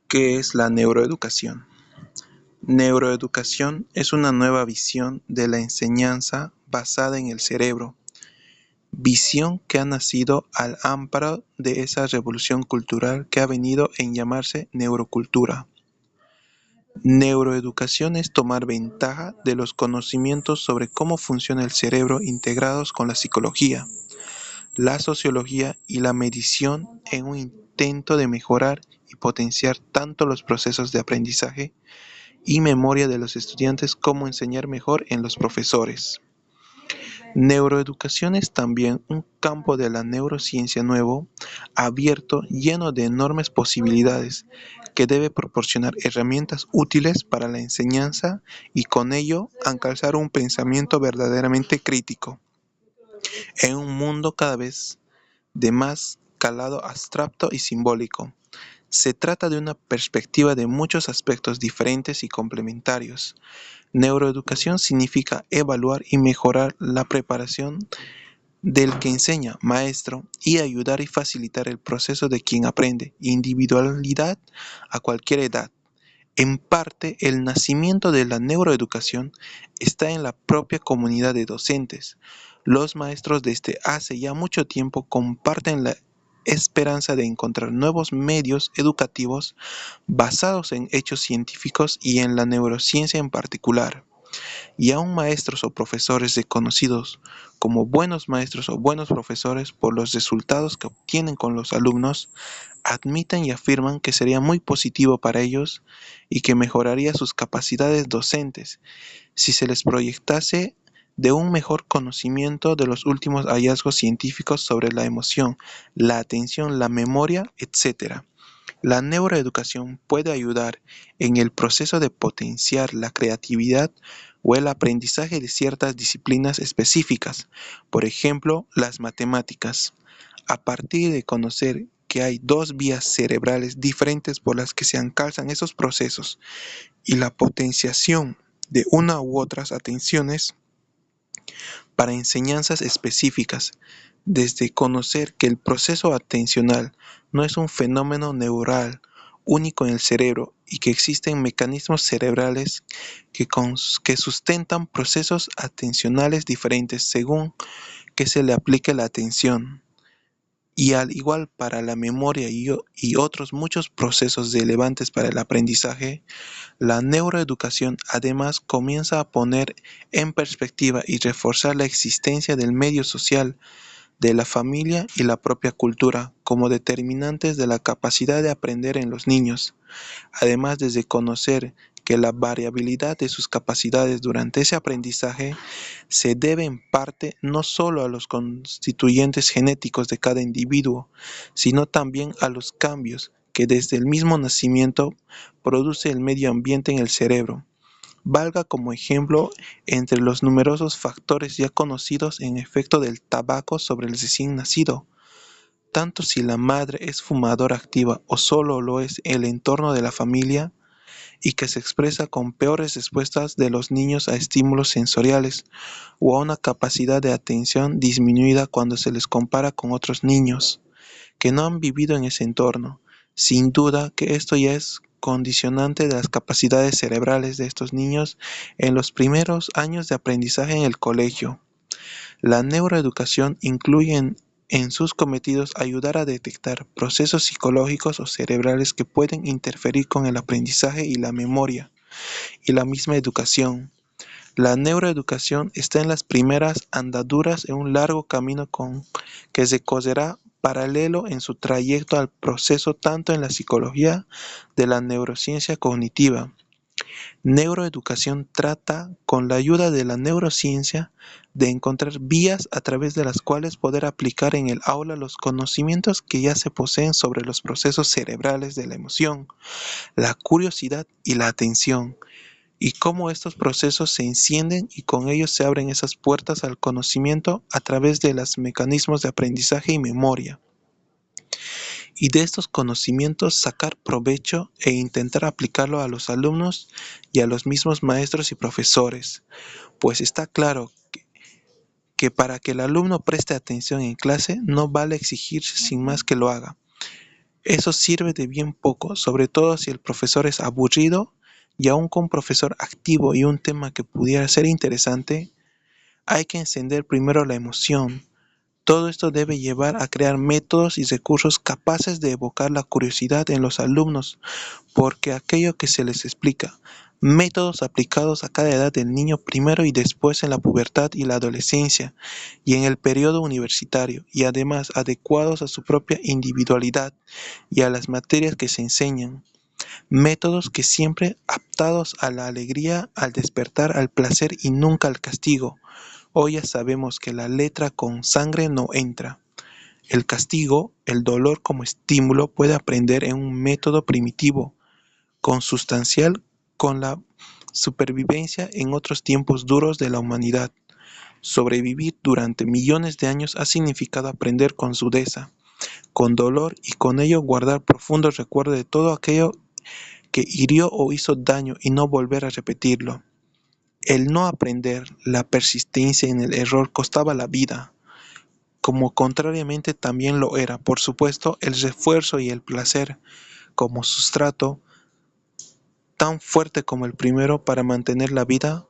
¿Qué es la neuroeducación? Neuroeducación es una nueva visión de la enseñanza basada en el cerebro, visión que ha nacido al amparo de esa revolución cultural que ha venido en llamarse neurocultura. Neuroeducación es tomar ventaja de los conocimientos sobre cómo funciona el cerebro integrados con la psicología, la sociología y la medición en un intento de mejorar y potenciar tanto los procesos de aprendizaje y memoria de los estudiantes como enseñar mejor en los profesores. Neuroeducación es también un campo de la neurociencia nuevo, abierto, lleno de enormes posibilidades, que debe proporcionar herramientas útiles para la enseñanza y con ello alcanzar un pensamiento verdaderamente crítico en un mundo cada vez de más calado abstracto y simbólico. Se trata de una perspectiva de muchos aspectos diferentes y complementarios. Neuroeducación significa evaluar y mejorar la preparación del que enseña, maestro, y ayudar y facilitar el proceso de quien aprende, individualidad a cualquier edad. En parte, el nacimiento de la neuroeducación está en la propia comunidad de docentes. Los maestros desde hace ya mucho tiempo comparten la esperanza de encontrar nuevos medios educativos basados en hechos científicos y en la neurociencia en particular. Y aún maestros o profesores reconocidos como buenos maestros o buenos profesores por los resultados que obtienen con los alumnos, admiten y afirman que sería muy positivo para ellos y que mejoraría sus capacidades docentes si se les proyectase de un mejor conocimiento de los últimos hallazgos científicos sobre la emoción, la atención, la memoria, etc. La neuroeducación puede ayudar en el proceso de potenciar la creatividad o el aprendizaje de ciertas disciplinas específicas, por ejemplo, las matemáticas. A partir de conocer que hay dos vías cerebrales diferentes por las que se alcanzan esos procesos y la potenciación de una u otras atenciones para enseñanzas específicas, desde conocer que el proceso atencional no es un fenómeno neural único en el cerebro y que existen mecanismos cerebrales que sustentan procesos atencionales diferentes según que se le aplique la atención. Y al igual para la memoria y otros muchos procesos relevantes para el aprendizaje, la neuroeducación además comienza a poner en perspectiva y reforzar la existencia del medio social, de la familia y la propia cultura como determinantes de la capacidad de aprender en los niños, además de reconocer que la variabilidad de sus capacidades durante ese aprendizaje se debe en parte no solo a los constituyentes genéticos de cada individuo, sino también a los cambios que desde el mismo nacimiento produce el medio ambiente en el cerebro. Valga como ejemplo entre los numerosos factores ya conocidos en efecto del tabaco sobre el recién nacido, tanto si la madre es fumadora activa o solo lo es el entorno de la familia, y que se expresa con peores respuestas de los niños a estímulos sensoriales o a una capacidad de atención disminuida cuando se les compara con otros niños que no han vivido en ese entorno. Sin duda que esto ya es condicionante de las capacidades cerebrales de estos niños en los primeros años de aprendizaje en el colegio. La neuroeducación incluye en sus cometidos ayudar a detectar procesos psicológicos o cerebrales que pueden interferir con el aprendizaje y la memoria y la misma educación. La neuroeducación está en las primeras andaduras en un largo camino que se recorrerá paralelo en su trayecto al proceso tanto en la psicología de la neurociencia cognitiva. Neuroeducación trata, con la ayuda de la neurociencia, de encontrar vías a través de las cuales poder aplicar en el aula los conocimientos que ya se poseen sobre los procesos cerebrales de la emoción, la curiosidad y la atención, y cómo estos procesos se encienden y con ellos se abren esas puertas al conocimiento a través de los mecanismos de aprendizaje y memoria. Y de estos conocimientos sacar provecho e intentar aplicarlo a los alumnos y a los mismos maestros y profesores, pues está claro que para que el alumno preste atención en clase no vale exigir sin más que lo haga. Eso sirve de bien poco, sobre todo si el profesor es aburrido y aun con un profesor activo y un tema que pudiera ser interesante, hay que encender primero la emoción. Todo esto debe llevar a crear métodos y recursos capaces de evocar la curiosidad en los alumnos, porque aquello que se les explica, métodos aplicados a cada edad del niño primero y después en la pubertad y la adolescencia y en el periodo universitario, y además adecuados a su propia individualidad y a las materias que se enseñan. Métodos que siempre aptados a la alegría, al despertar, al placer y nunca al castigo. Hoy ya sabemos que la letra con sangre no entra. El castigo, el dolor como estímulo puede aprender en un método primitivo, consustancial con la supervivencia en otros tiempos duros de la humanidad. Sobrevivir durante millones de años ha significado aprender con sudeza, con dolor y con ello guardar profundos recuerdos de todo aquello que hirió o hizo daño y no volver a repetirlo. El no aprender, la persistencia en el error costaba la vida, como contrariamente también lo era, por supuesto, el refuerzo y el placer como sustrato tan fuerte como el primero para mantener la vida,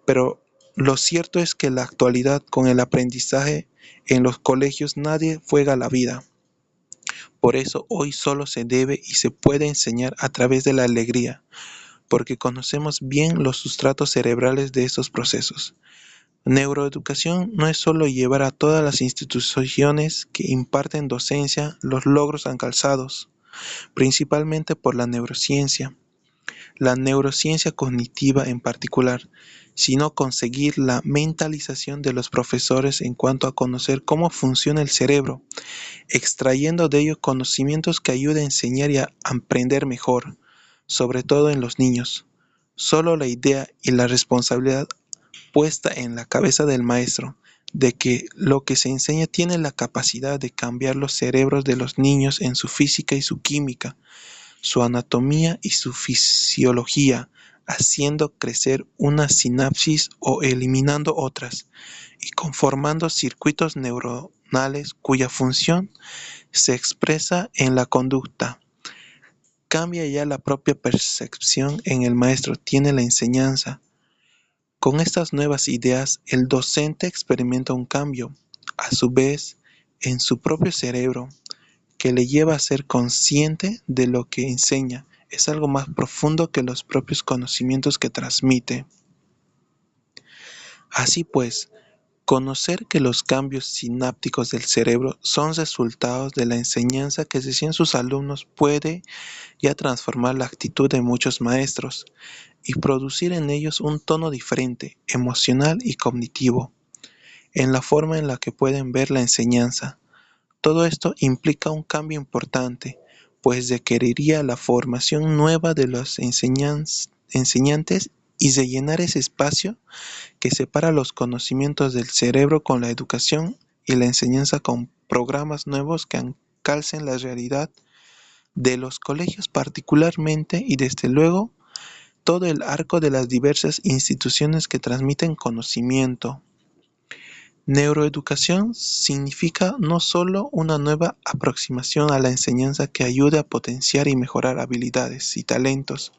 pero lo cierto es que en la actualidad con el aprendizaje en los colegios nadie juega la vida. Por eso hoy solo se debe y se puede enseñar a través de la alegría, porque conocemos bien los sustratos cerebrales de estos procesos. Neuroeducación no es solo llevar a todas las instituciones que imparten docencia los logros alcanzados, principalmente por la neurociencia cognitiva en particular, sino conseguir la mentalización de los profesores en cuanto a conocer cómo funciona el cerebro, extrayendo de ello conocimientos que ayuden a enseñar y a aprender mejor, sobre todo en los niños. Solo la idea y la responsabilidad puesta en la cabeza del maestro de que lo que se enseña tiene la capacidad de cambiar los cerebros de los niños en su física y su química, su anatomía y su fisiología, haciendo crecer una sinapsis o eliminando otras, y conformando circuitos neuronales cuya función se expresa en la conducta. Cambia ya la propia percepción en el maestro, tiene la enseñanza. Con estas nuevas ideas, el docente experimenta un cambio, a su vez, en su propio cerebro, que le lleva a ser consciente de lo que enseña. Es algo más profundo que los propios conocimientos que transmite. Así pues, conocer que los cambios sinápticos del cerebro son resultados de la enseñanza que decían sus alumnos puede ya transformar la actitud de muchos maestros y producir en ellos un tono diferente, emocional y cognitivo, en la forma en la que pueden ver la enseñanza. Todo esto implica un cambio importante, pues requeriría la formación nueva de los enseñantes y rellenar ese espacio que separa los conocimientos del cerebro con la educación y la enseñanza con programas nuevos que calcen la realidad de los colegios particularmente y desde luego todo el arco de las diversas instituciones que transmiten conocimiento. Neuroeducación significa no solo una nueva aproximación a la enseñanza que ayude a potenciar y mejorar habilidades y talentos,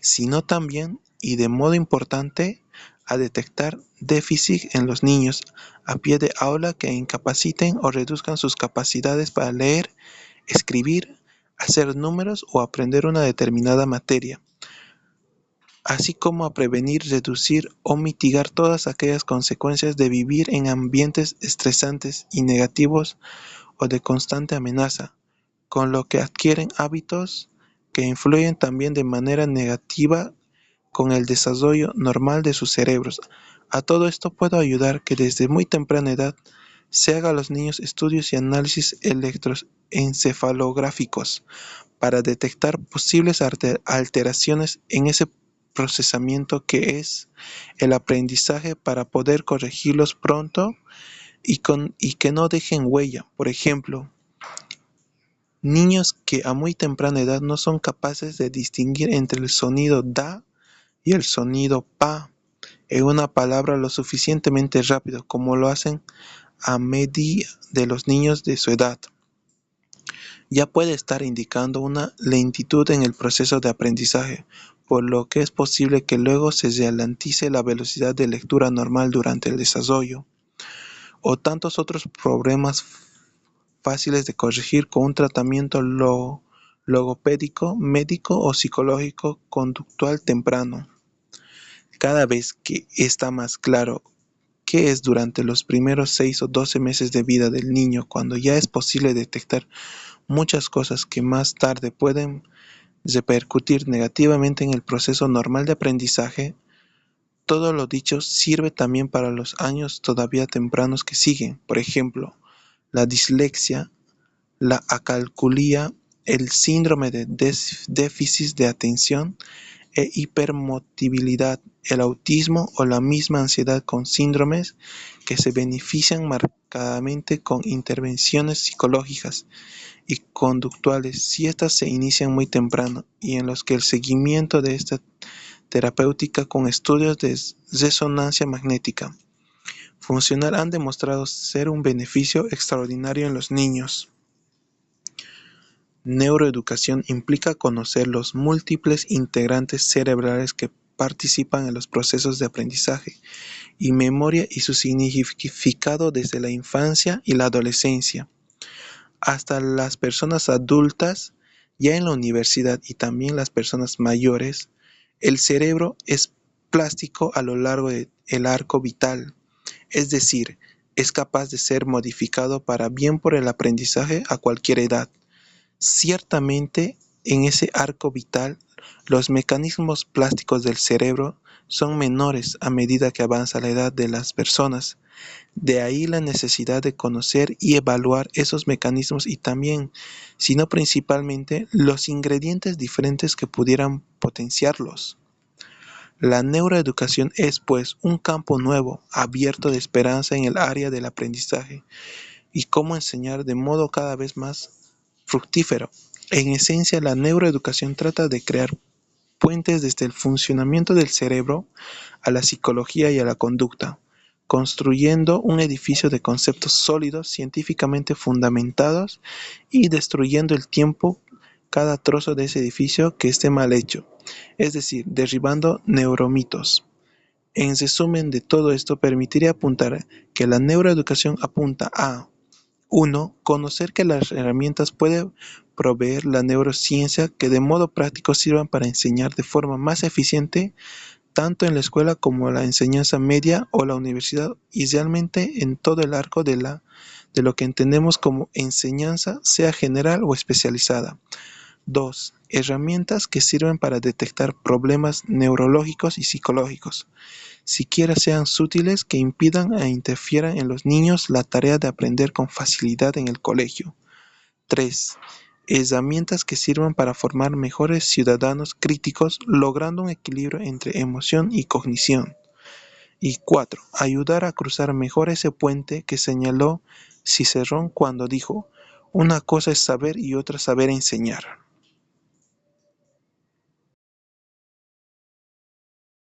sino también, y de modo importante, a detectar déficits en los niños a pie de aula que incapaciten o reduzcan sus capacidades para leer, escribir, hacer números o aprender una determinada materia, así como a prevenir, reducir o mitigar todas aquellas consecuencias de vivir en ambientes estresantes y negativos o de constante amenaza, con lo que adquieren hábitos que influyen también de manera negativa con el desarrollo normal de sus cerebros. A todo esto puedo ayudar que desde muy temprana edad se haga a los niños estudios y análisis electroencefalográficos para detectar posibles alteraciones en ese procesamiento que es el aprendizaje para poder corregirlos pronto y que no dejen huella. Por ejemplo, niños que a muy temprana edad no son capaces de distinguir entre el sonido da y el sonido pa en una palabra lo suficientemente rápido como lo hacen a media de los niños de su edad. ya puede estar indicando una lentitud en el proceso de aprendizaje, por lo que es posible que luego se ralentice la velocidad de lectura normal durante el desarrollo, o tantos otros problemas fáciles de corregir con un tratamiento logopédico, médico o psicológico conductual temprano. Cada vez que está más claro qué es durante los primeros 6 o 12 meses de vida del niño, cuando ya es posible detectar muchas cosas que más tarde pueden repercutir negativamente en el proceso normal de aprendizaje, todo lo dicho sirve también para los años todavía tempranos que siguen, por ejemplo, la dislexia, la acalculia, el síndrome de déficit de atención e hipermotilidad, el autismo o la misma ansiedad con síndromes que se benefician marcadamente con intervenciones psicológicas y conductuales si éstas se inician muy temprano y en los que el seguimiento de esta terapéutica con estudios de resonancia magnética funcional han demostrado ser un beneficio extraordinario en los niños. Neuroeducación implica conocer los múltiples integrantes cerebrales que participan en los procesos de aprendizaje y memoria y su significado desde la infancia y la adolescencia hasta las personas adultas, ya en la universidad y también las personas mayores. El cerebro es plástico a lo largo del arco vital, es decir, es capaz de ser modificado para bien por el aprendizaje a cualquier edad. Ciertamente, en ese arco vital, los mecanismos plásticos del cerebro son menores a medida que avanza la edad de las personas. De ahí la necesidad de conocer y evaluar esos mecanismos y también, si no principalmente, los ingredientes diferentes que pudieran potenciarlos. La neuroeducación es, pues, un campo nuevo, abierto de esperanza en el área del aprendizaje y cómo enseñar de modo cada vez más fructífero. En esencia, la neuroeducación trata de crear puentes desde el funcionamiento del cerebro a la psicología y a la conducta, construyendo un edificio de conceptos sólidos, científicamente fundamentados y destruyendo el tiempo cada trozo de ese edificio que esté mal hecho, es decir, derribando neuromitos. En resumen de todo esto, permitiría apuntar que la neuroeducación apunta a 1. Conocer que las herramientas puede proveer la neurociencia que de modo práctico sirvan para enseñar de forma más eficiente tanto en la escuela como en la enseñanza media o la universidad y realmente en todo el arco de lo que entendemos como enseñanza, sea general o especializada. 2. Herramientas que sirven para detectar problemas neurológicos y psicológicos, siquiera sean sutiles, que impidan e interfieran en los niños la tarea de aprender con facilidad en el colegio. 3. Herramientas que sirvan para formar mejores ciudadanos críticos, logrando un equilibrio entre emoción y cognición. Y 4. Ayudar a cruzar mejor ese puente que señaló Cicerón cuando dijo: una cosa es saber y otra saber enseñar.